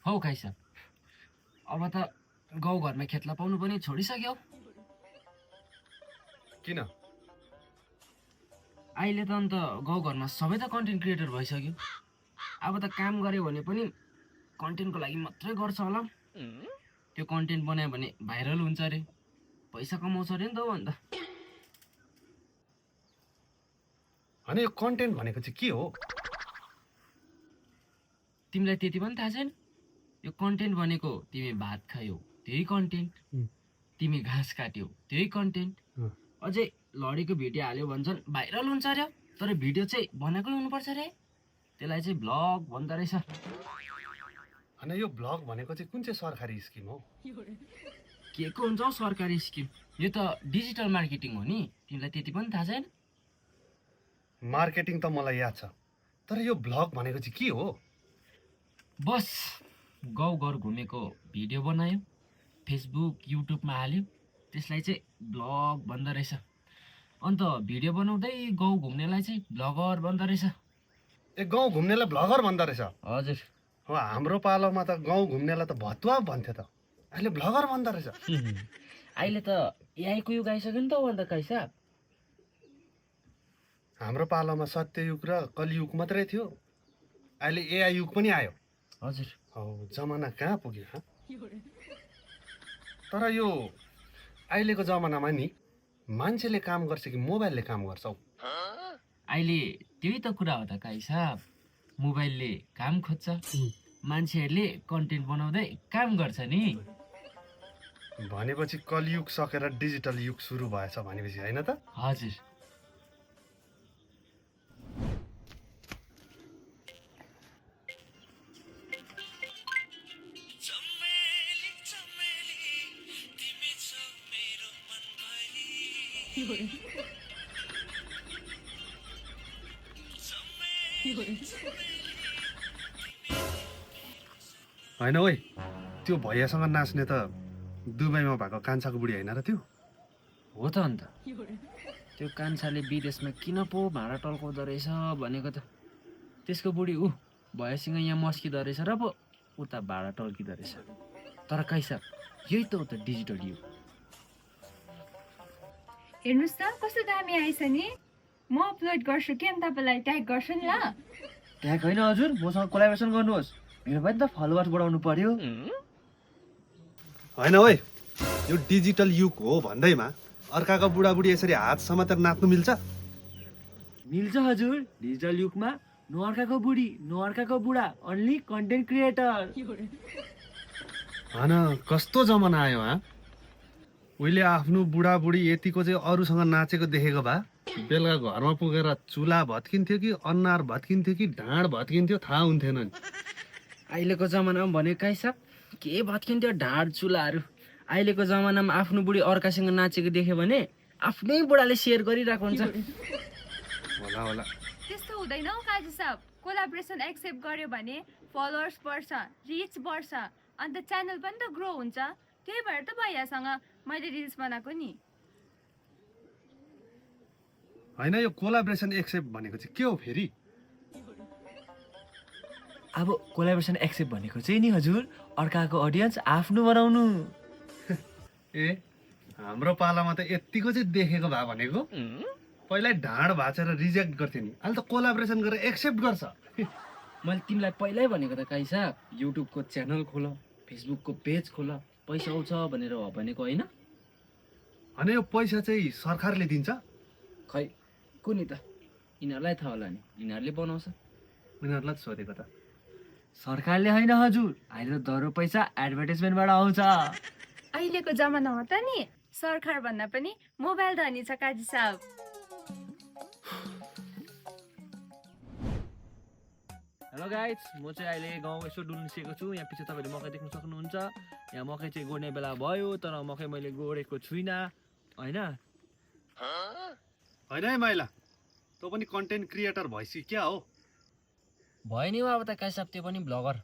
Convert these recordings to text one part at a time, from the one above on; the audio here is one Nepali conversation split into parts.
हौ खाइसा अब त गाउँघरमा खेतला पाउनु पनि छोडिसक्यौ। किन? अहिले त अन्त गाउँघरमा सबै त कन्टेन्ट क्रिएटर भइसक्यो। अब त काम गर्यो भने पनि कन्टेन्टको लागि मात्रै गर्छ होला। त्यो कन्टेन्ट बनायो भने भाइरल हुन्छ अरे, पैसा कमाउँछ अरे नि त हौ। अन्त होइन यो कन्टेन्ट भनेको चाहिँ के हो? तिमीलाई त्यति पनि थाहा छैन? यो कन्टेन्ट भनेको तिमी भात खायौ त्यही कन्टेन्ट, तिमी घाँस काट्यौ त्यही कन्टेन्ट, अझै लडीको भिडियो हाल्यो भन्छन् भाइरल हुन्छ अरे। तर भिडियो चाहिँ बनाएकै हुनुपर्छ अरे, त्यसलाई चाहिँ भ्लग भन्दो रहेछ। होइन यो ब्लग भनेको चाहिँ कुन चाहिँ सरकारी स्किम हो? के को हुन्छ हौ सरकारी स्किम? यो त डिजिटल मार्केटिङ हो नि, तिमीलाई त्यति पनि थाहा छैन? मार्केटिङ त मलाई याद छ, तर यो ब्लग भनेको चाहिँ के हो? बस गाउँघर घुमेको भिडियो बनायो, फेसबुक युट्युबमा हाल्यो, त्यसलाई चाहिँ ब्लग भन्दो रहेछ। अन्त भिडियो बनाउँदै गाउँ घुम्नेलाई चाहिँ ब्लगर भन्दो रहेछ। ए गाउँ घुम्नेलाई ब्लगर भन्दो रहेछ? हजुर। हो हाम्रो पालोमा त गाउँ घुम्नेलाई त भतुवा भन्थ्यो त, अहिले ब्लगर भन्दो रहेछ। अहिले त एआईको युग आइसक्यो नि त। अन्त कैसा हाम्रो पालोमा सत्ययुग र कलियुग मात्रै थियो, अहिले एआई युग पनि आयो। हजुर। हौ जमाना कहाँ पुग्यो हँ? तर यो अहिलेको जमानामा नि मान्छेले काम गर्छ कि मोबाइलले काम गर्छ हौ? अहिले त्यही त कुरा हो त कैसा, मोबाइलले काम खोज्छ, मान्छेहरूले कन्टेन्ट बनाउँदै काम गर्छ नि। भनेपछि कलियुग सकेर डिजिटल युग सुरु भएछ भनेपछि होइन त? हजुर। होइन ओइ, त्यो भैयासँग नाच्ने त दुबईमा भएको कान्छाको बुढी होइन र त्यो? हो त अन्त त्यो कान्छाले विदेशमा किन पो भाँडा टल्काउँदो रहेछ भनेको त त्यसको बुढी ऊ भएसँग यहाँ मस्किँदो रहेछ र पो उता भाँडा टल्किँदो रहेछ। तर कैसा यही त हो त डिजिटल युग। हेर्नुहोस् त कस्तो दामी आएछ नि। म अपलोड गर्छु कि अनि तपाईँलाई ट्याग गर्छु नि ल। ट्याग होइन हजुर, मसँग कोलाबोरेसन गर्नुहोस्, मेरो पनि त फलोवर्स बढाउनु पर्यो। होइन ओइ, यो डिजिटल युग हो भन्दैमा अर्काको बुढाबुढी यसरी हात समातेर नाच्नु मिल्छ? मिल्छ हजुर। डिजिटल युगमा नअर्काको बुढी नअर्काको बुढा, अन्ली कन्टेन्ट क्रिएटर। होइन कस्तो जमाना आयो हँ? उहिले आफ्नो बुढाबुढी यतिको चाहिँ अरूसँग नाचेको देखेको भए बेलुका घरमा पुगेर चुला भत्किन्थ्यो कि अन्नार भत्किन्थ्यो कि ढाँड भत्किन्थ्यो थाहा हुन्थेन नि। अहिलेको जमानामा भनेको कैसा के भत्किन्थ्यो ढाँड चुलाहरू। अहिलेको जमानामा आफ्नो बुढी अर्कासँग नाचेको देख्यो भने आफ्नै बुढाले सेयर गरिरहेको हुन्छ। होला होला। त्यस्तो हुँदैन हौ काजु साहब। कोलाबोरेसन एक्सेप्ट गर्यो भने फलोवर्स बढ्छ, रिच बढ्छ, अन्त च्यानल पनि त ग्रो हुन्छ। त्यही भएर त भैयासँग मैले रिल्स बनाएको नि। होइन यो कोलाबोरेसन एक्सेप्ट भनेको चाहिँ के हो फेरि? अब कोलाबोरेसन एक्सेप्ट भनेको चाहिँ नि हजुर, अर्काको अडियन्स आफ्नो बनाउनु। ए हाम्रो पालामा त यत्तिको चाहिँ देखेको भए भनेको पहिल्यै ढाँड भाँचेर रिजेक्ट गर्थ्यो नि, अहिले त कोलाबोरेसन गरेर एक्सेप्ट गर्छ। मैले तिमीलाई पहिल्यै भनेको त कैसा, युट्युबको च्यानल खोल, फेसबुकको पेज खोल, पैसा आउँछ भनेर भनेको होइन? अनि यो पैसा चाहिँ सरकारले दिन्छ? खै कुनि त, यिनीहरूलाई थाहा होला नि, यिनीहरूले बनाउँछ। उनीहरूलाई त सोधेको त। सरकारले होइन हजुर, अहिले त दरो पैसा एडभर्टाइजमेन्टबाट आउँछ। अहिलेको जमाना हो त नि, सरकार भन्दा पनि मोबाइल धनी छ काजु साहब। हेलो गाइज, म चाहिँ अहिले गाउँ यसो डुल्नु सिकेको छु। यहाँ पछि तपाईँले मकै देख्न सक्नुहुन्छ। यहाँ मकै चाहिँ गोड्ने बेला भयो, तर मकै मैले गोडेको छुइनँ होइन। होइन है माइला, तँ पनि कन्टेन्ट क्रिएटर भइसक्यो क्या हो? भयो नि अब त कैसा त्यो पनि ब्लगर।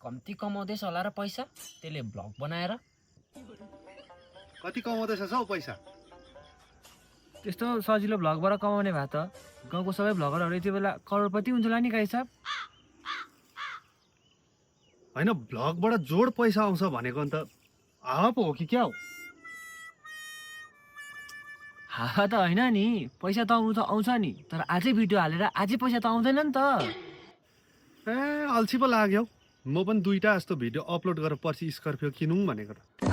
कम्ती कमाउँदैछ होला र पैसा, त्यसले ब्लग बनाएर। कति कमाउँदैछ हौ पैसा? त्यस्तो सजिलो भ्लगबाट कमाउने भए त गाउँको सबै भ्लगरहरू यति बेला करोडपति हुन्छ होला नि गाई साहब। होइन भ्लगबाट जोड पैसा आउँछ भनेको अन्त हावा पो हो कि क्या हो? हावा त होइन नि, पैसा त आउनु त आउँछ नि, तर आजै भिडियो हालेर आजै पैसा त आउँदैन नि त। ए अल्छी पो लाग्यो। म पनि 2टा जस्तो भिडियो अपलोड गरेर पछि स्कर्पियो किनौँ भनेको त।